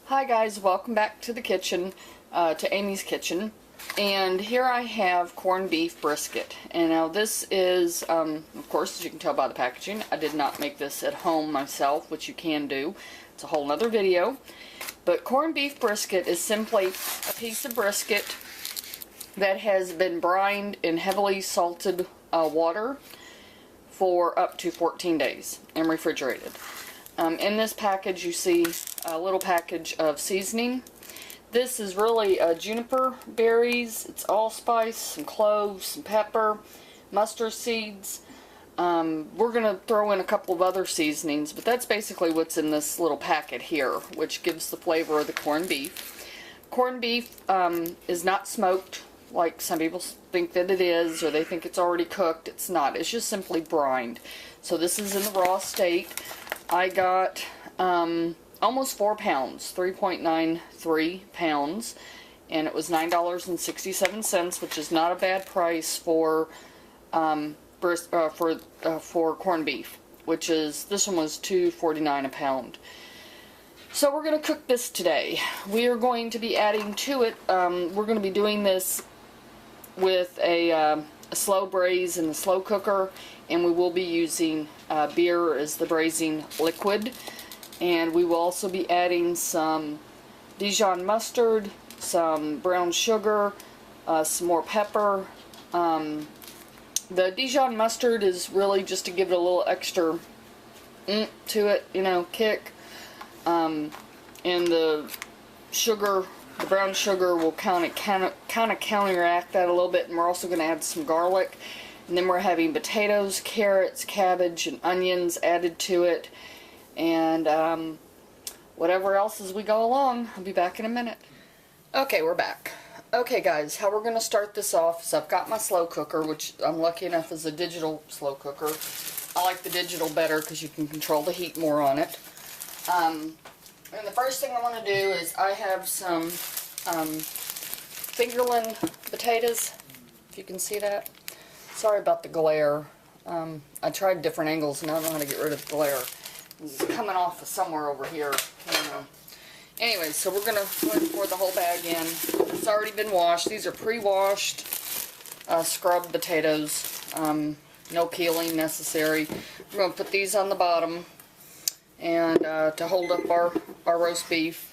Hi guys, welcome back to the kitchen, to Amy's kitchen. And here I have corned beef brisket. And now this is, of course, as you can tell by the packaging, I did not make this at home myself, which you can do. It's a whole nother video. But corned beef brisket is simply a piece of brisket that has been brined in heavily salted water for up to 14 days and refrigerated. In this package you see a little package of seasoning. This is really juniper berries, it's allspice, some cloves, some pepper, mustard seeds. We're going to throw in a couple of other seasonings, but that's basically what's in this little packet here, which gives the flavor of the corned beef. Corned beef is not smoked like some people think that it is, or they think it's already cooked. It's not. It's just simply brined. So this is in the raw state. I got almost 4 pounds, 3.93 pounds, and it was $9.67, which is not a bad price for corned beef, which is, this one was $2.49 a pound. So we're going to cook this today. We are going to be adding to it, we're going to be doing this with a slow braise in the slow cooker, and we will be using beer as the braising liquid. And we will also be adding some Dijon mustard, some brown sugar, some more pepper. The Dijon mustard is really just to give it a little extra to it, you know, kick. And the sugar, the brown sugar, will kind of counteract that a little bit. And we're also going to add some garlic. And then we're having potatoes, carrots, cabbage, and onions added to it. And whatever else as we go along. I'll be back in a minute. Okay, we're back. Okay guys, how we're going to start this off is I've got my slow cooker, which I'm lucky enough is a digital slow cooker. I like the digital better because you can control the heat more on it. And the first thing I want to do is I have some fingerling potatoes, if you can see that. Sorry about the glare. I tried different angles and I don't know how to get rid of the glare. It's coming off of somewhere over here. I don't know. Anyway, so we're going to pour the whole bag in. It's already been washed. These are pre-washed, scrubbed potatoes. No peeling necessary. We're going to put these on the bottom, and to hold up our roast beef.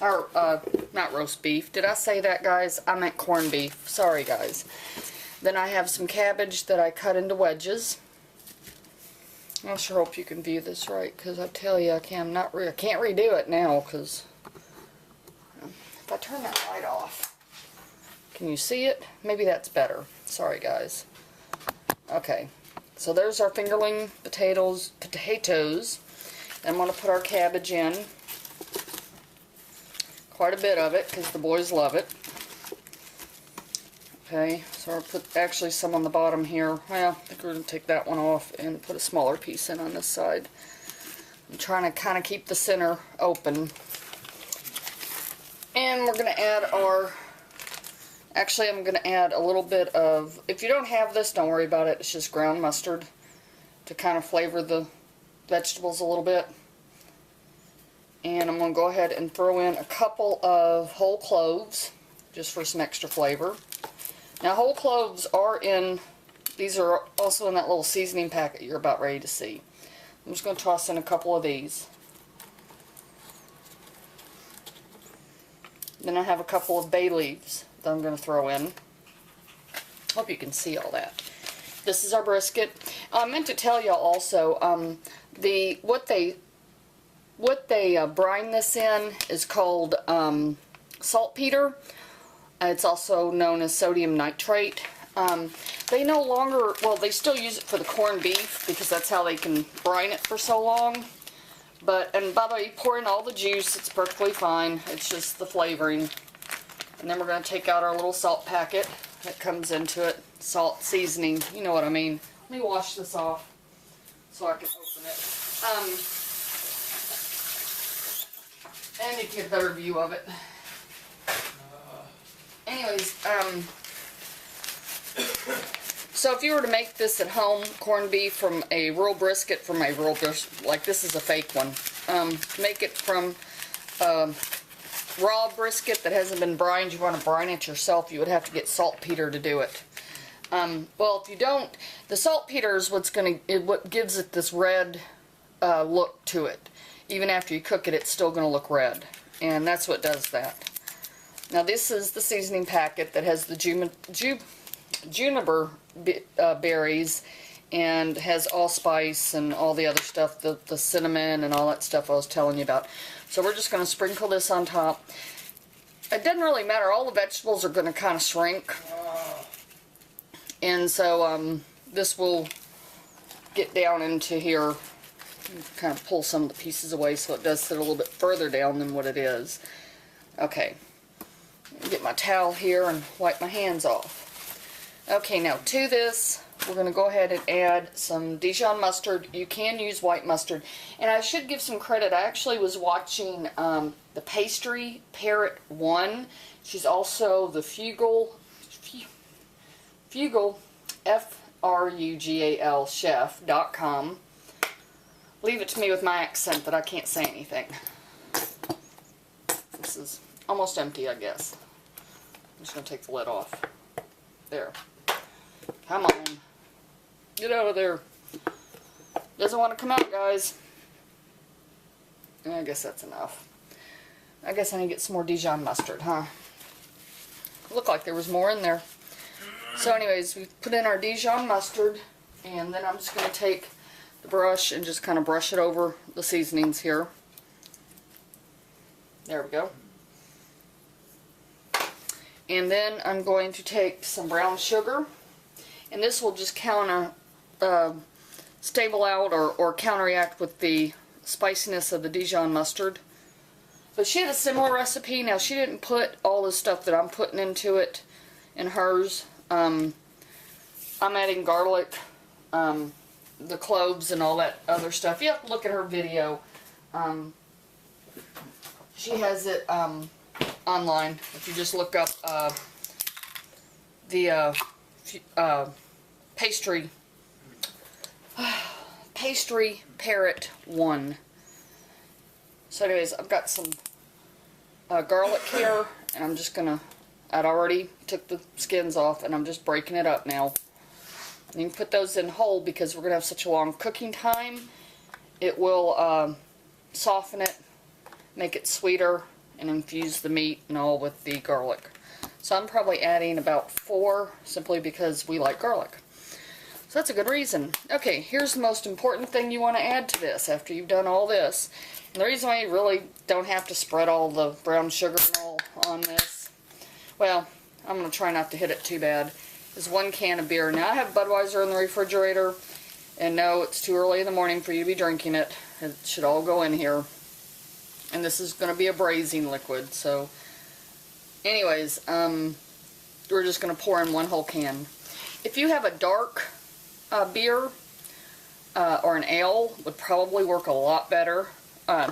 Not roast beef. Did I say that, guys? I meant corned beef. Sorry, guys. Then I have some cabbage that I cut into wedges. I sure hope you can view this right, because I tell you I can't redo it now, because if I turn that light off, can you see it? Maybe that's better. Sorry guys. Okay, so there's our fingerling potatoes. I'm going to put our cabbage in. Quite a bit of it, because the boys love it. Okay, so I'll put actually some on the bottom here. Well, I think we're going to take that one off and put a smaller piece in on this side. I'm trying to kind of keep the center open. And we're going to add our, actually I'm going to add a little bit of, if you don't have this, don't worry about it, it's just ground mustard to kind of flavor the vegetables a little bit. And I'm going to go ahead and throw in a couple of whole cloves, just for some extra flavor. Now, whole cloves are in, these are also in that little seasoning packet you're about ready to see. I'm just going to toss in a couple of these. Then I have a couple of bay leaves that I'm going to throw in. Hope you can see all that. This is our brisket. I meant to tell y'all also, what they brine this in is called saltpeter. It's also known as sodium nitrate. They no longer, well, they still use it for the corned beef because that's how they can brine it for so long. But, and by the way, you pour in all the juice, it's perfectly fine. It's just the flavoring. And then we're going to take out our little salt packet that comes into it. Salt, seasoning, you know what I mean. Let me wash this off so I can open it. And you can get a better view of it. Anyways, so if you were to make this at home, corned beef from a real brisket, like this is a fake one, make it from raw brisket that hasn't been brined, you want to brine it yourself, you would have to get saltpeter to do it. Well, if you don't, the saltpeter is what gives it this red look to it. Even after you cook it, it's still going to look red, and that's what does that. Now this is the seasoning packet that has the juniper berries and has allspice and all the other stuff, the cinnamon and all that stuff I was telling you about. So we're just going to sprinkle this on top. It doesn't really matter, all the vegetables are going to kind of shrink. And so this will get down into here, kind of pull some of the pieces away so it does sit a little bit further down than what it is. Okay, get my towel here and wipe my hands off. Okay, now to this, we're going to go ahead and add some Dijon mustard. You can use white mustard. And I should give some credit. I actually was watching the Pastry Parrot 1. She's also the Frugal, F-R-U-G-A-L, chef.com. Leave it to me with my accent that I can't say anything. This is almost empty, I guess. I'm just going to take the lid off. There. Come on. Get out of there. Doesn't want to come out, guys. I guess that's enough. I guess I need to get some more Dijon mustard, huh? Looked like there was more in there. So anyways, we put in our Dijon mustard, and then I'm just going to take the brush and just kind of brush it over the seasonings here. There we go. And then I'm going to take some brown sugar, and this will just stable out or counteract with the spiciness of the Dijon mustard. But she had a similar recipe. Now she didn't put all the stuff that I'm putting into it in hers. I'm adding garlic, the cloves and all that other stuff. You have to look at her video. She has it online. If you just look up the Pastry Parrot 1. So anyways, I've got some garlic here, and I'm just gonna, I'd already took the skins off, and I'm just breaking it up now. And you can put those in whole because we're gonna have such a long cooking time. It will soften it, make it sweeter, and infuse the meat and all with the garlic. So I'm probably adding about 4 simply because we like garlic. So that's a good reason. Okay, here's the most important thing you want to add to this after you've done all this. And the reason why you really don't have to spread all the brown sugar and all on this, well, I'm going to try not to hit it too bad, is 1 can of beer. Now I have Budweiser in the refrigerator, and no, it's too early in the morning for you to be drinking it. It should all go in here. And this is going to be a braising liquid, so anyways, we're just going to pour in 1 whole can. If you have a dark beer or an ale, would probably work a lot better.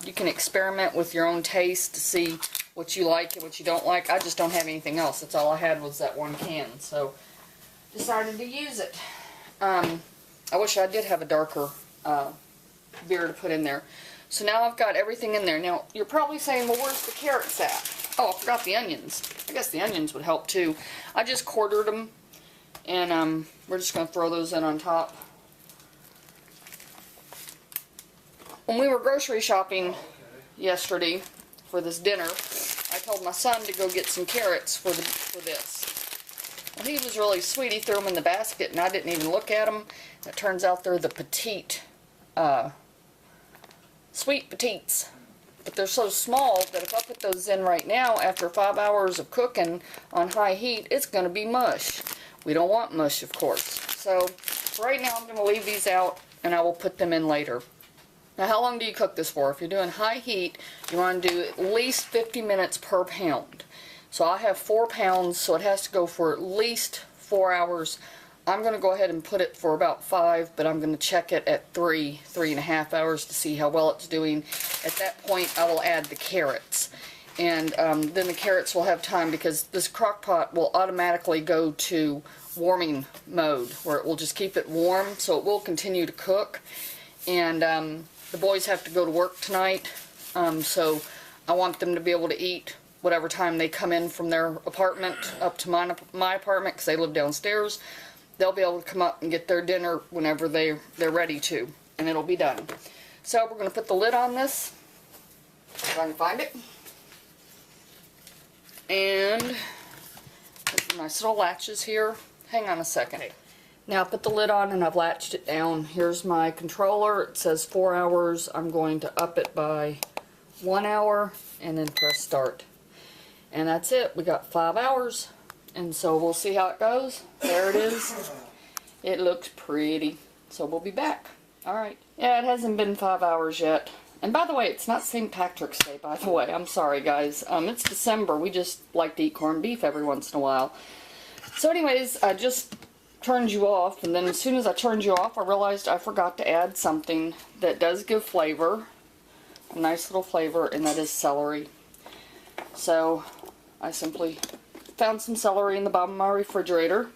You can experiment with your own taste to see what you like and what you don't like. I just don't have anything else. That's all I had was that 1 can, so decided to use it. I wish I did have a darker beer to put in there. So now I've got everything in there. Now, you're probably saying, well, where's the carrots at? Oh, I forgot the onions. I guess the onions would help too. I just quartered them, and we're just going to throw those in on top. When we were grocery shopping yesterday for this dinner, I told my son to go get some carrots for this. Well, he was really sweet. He threw them in the basket, and I didn't even look at them. It turns out they're the petite, sweet petites. But they're so small that if I put those in right now, after 5 hours of cooking on high heat, it's going to be mush. We don't want mush, of course. So, right now I'm going to leave these out, and I will put them in later. Now, how long do you cook this for? If you're doing high heat, you want to do at least 50 minutes per pound. So I have 4 pounds, so it has to go for at least 4 hours. I'm going to go ahead and put it for about 5, but I'm going to check it at 3.5 hours to see how well it's doing. At that point, I will add the carrots. And then the carrots will have time, because this crock pot will automatically go to warming mode, where it will just keep it warm, so it will continue to cook. And the boys have to go to work tonight, so I want them to be able to eat whatever time they come in from their apartment up to my apartment, because they live downstairs. They'll be able to come up and get their dinner whenever they're ready to, and it'll be done. So we're going to put the lid on this, if I can find it. And there's nice little latches here. Hang on a second. Now I put the lid on and I've latched it down. Here's my controller. It says 4 hours. I'm going to up it by 1 hour and then press start. And that's it. We got 5 hours. And so we'll see how it goes. There it is. It looks pretty. So we'll be back. Alright. Yeah, it hasn't been 5 hours yet. And by the way, it's not St. Patrick's Day, by the way. I'm sorry, guys. It's December. We just like to eat corned beef every once in a while. So anyways, I just turned you off. And then as soon as I turned you off, I realized I forgot to add something that does give flavor. A nice little flavor, and that is celery. So I simply found some celery in the bottom of my refrigerator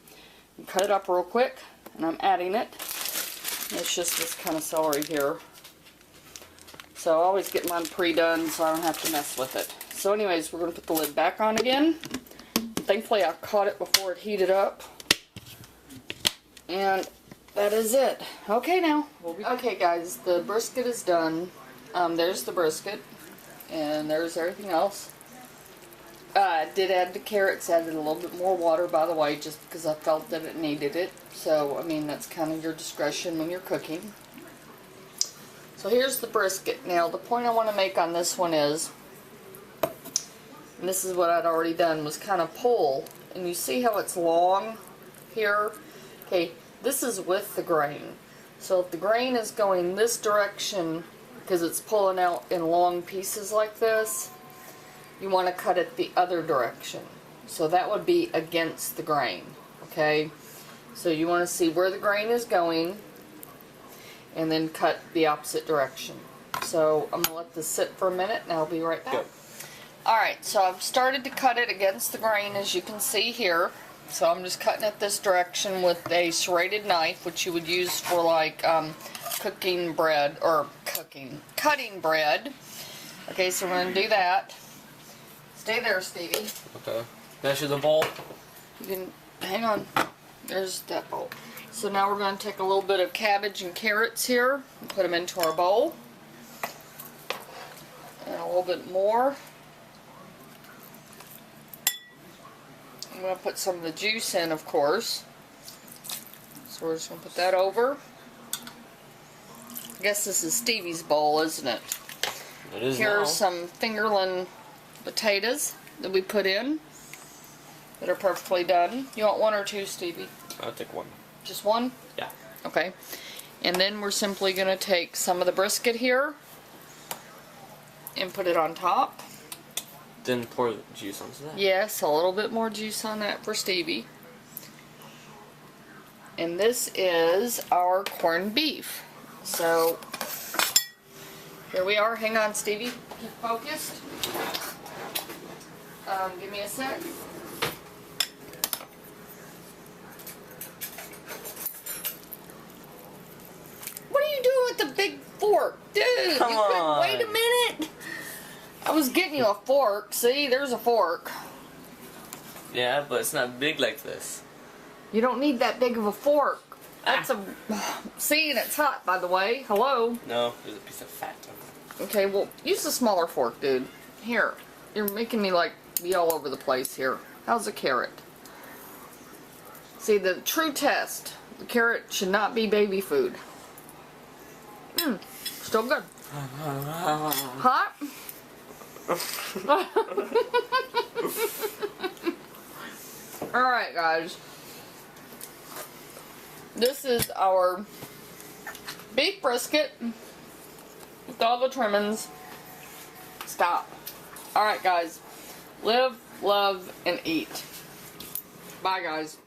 and cut it up real quick, and I'm adding it. It's just this kind of celery here. So I always get mine pre-done so I don't have to mess with it. So anyways, we're going to put the lid back on again. Thankfully I caught it before it heated up. And that is it. Okay now. Okay guys, the brisket is done. There's the brisket. And there's everything else. I did add the carrots, added a little bit more water, by the way, just because I felt that it needed it. So, I mean, that's kind of your discretion when you're cooking. So here's the brisket. Now, the point I want to make on this one is, and this is what I'd already done, was kind of pull. And you see how it's long here? Okay, this is with the grain. So if the grain is going this direction, because it's pulling out in long pieces like this, you want to cut it the other direction. So that would be against the grain, okay? So you want to see where the grain is going and then cut the opposite direction. So I'm going to let this sit for a minute and I'll be right back. Alright, so I've started to cut it against the grain, as you can see here. So I'm just cutting it this direction with a serrated knife, which you would use for like cutting bread. Okay, so we're going to do that. Stay there, Stevie. Okay. That's the bowl. You can hang on. There's that bowl. So now we're going to take a little bit of cabbage and carrots here and put them into our bowl. And a little bit more. I'm going to put some of the juice in, of course. So we're just going to put that over. I guess this is Stevie's bowl, isn't it? It is. Here's now. some fingerling potatoes that we put in that are perfectly done. You want one or two, Stevie? I'll take one. Just one? Yeah. Okay. And then we're simply going to take some of the brisket here and put it on top. Then pour the juice onto that. Yes, a little bit more juice on that for Stevie. And this is our corned beef. So here we are. Hang on, Stevie. Keep focused. Give me a sec. What are you doing with the big fork? Dude, Come you couldn't on. wait a minute? I was getting you a fork. See, there's a fork. Yeah, but it's not big like this. You don't need that big of a fork. That's a... See, and it's hot, by the way. Hello? No, there's a piece of fat. Okay, well, use the smaller fork, dude. Here. You're making me, like, be all over the place here. How's the carrot? See, the true test. The carrot should not be baby food. Still good. Hot? Alright, guys. This is our beef brisket with all the trimmings. Stop. Alright, guys. Live, love, and eat. Bye, guys.